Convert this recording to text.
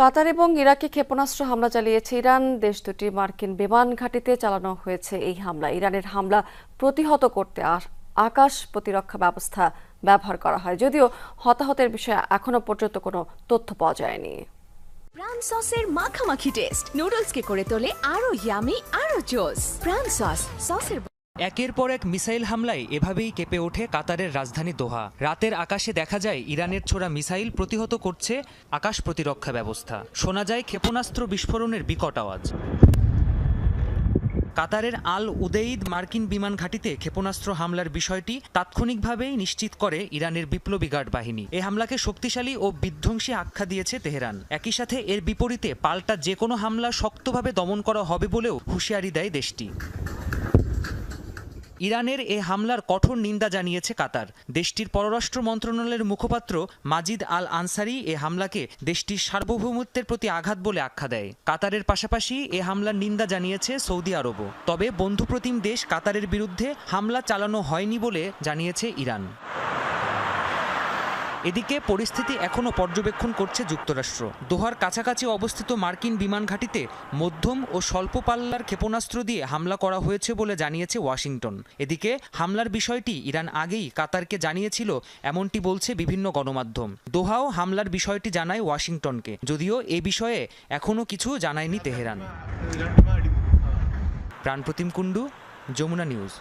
কাতার এবং ইরাকে ক্ষেপণাস্ত্র হামলা চালিয়েছে ইরান। দেশ দুটি মার্কিন বিমান ঘাঁটিতে চালানো হয়েছে এই হামলা। ইরানের হামলা প্রতিহত করতে আকাশ প্রতিরক্ষা ব্যবস্থা ব্যবহার করা হয়, যদিও হতাহতের বিষয়ে এখনো পর্যন্ত কোনো তথ্য পাওয়া যায়নি। প্রাণ সসের মাখামাখি টেস্ট নুডলসকে করে তোলে আরো ইয়ামি আরো জোস। প্রাণ সসের একের পর এক মিসাইল হামলায় এভাবেই কেঁপে ওঠে কাতারের রাজধানী দোহা। রাতের আকাশে দেখা যায় ইরানের ছোড়া মিসাইল প্রতিহত করছে আকাশ প্রতিরক্ষা ব্যবস্থা। শোনা যায় ক্ষেপণাস্ত্র বিস্ফোরণের বিকট আওয়াজ। কাতারের আল উদেইদ মার্কিন বিমান ঘাঁটিতে ক্ষেপণাস্ত্র হামলার বিষয়টি তাৎক্ষণিকভাবেই নিশ্চিত করে ইরানের বিপ্লবী গার্ড বাহিনী। এই হামলাকে শক্তিশালী ও বিধ্বংসী আখ্যা দিয়েছে তেহরান। একই সাথে এর বিপরীতে পাল্টা যে কোনো হামলা শক্তভাবে দমন করা হবে বলেও হুঁশিয়ারি দেয় দেশটি। ইরানের এ হামলার কঠোর নিন্দা জানিয়েছে কাতার। দেশটির পররাষ্ট্র মন্ত্রণালয়ের মুখপাত্র মাজিদ আল আনসারি এ হামলাকে দেশটির সার্বভৌমত্বের প্রতি আঘাত বলে আখ্যা দেয়। কাতারের পাশাপাশি এ হামলার নিন্দা জানিয়েছে সৌদি আরবও। তবে বন্ধুপ্রতিম দেশ কাতারের বিরুদ্ধে হামলা চালানো হয়নি বলে জানিয়েছে ইরান। এদিকে পরিস্থিতি এখনও পর্যবেক্ষণ করছে যুক্তরাষ্ট্র। দোহার কাছাকাছি অবস্থিত মার্কিন বিমান ঘাঁটিতে মধ্যম ও স্বল্প পাল্লার ক্ষেপণাস্ত্র দিয়ে হামলা করা হয়েছে বলে জানিয়েছে ওয়াশিংটন। এদিকে হামলার বিষয়টি ইরান আগেই কাতারকে জানিয়েছিল, এমনটি বলছে বিভিন্ন গণমাধ্যম। দোহাও হামলার বিষয়টি জানায় ওয়াশিংটনকে, যদিও এ বিষয়ে এখনও কিছু জানায়নি তেহরান। প্রাণপ্রতিম কুণ্ডু, যমুনা নিউজ।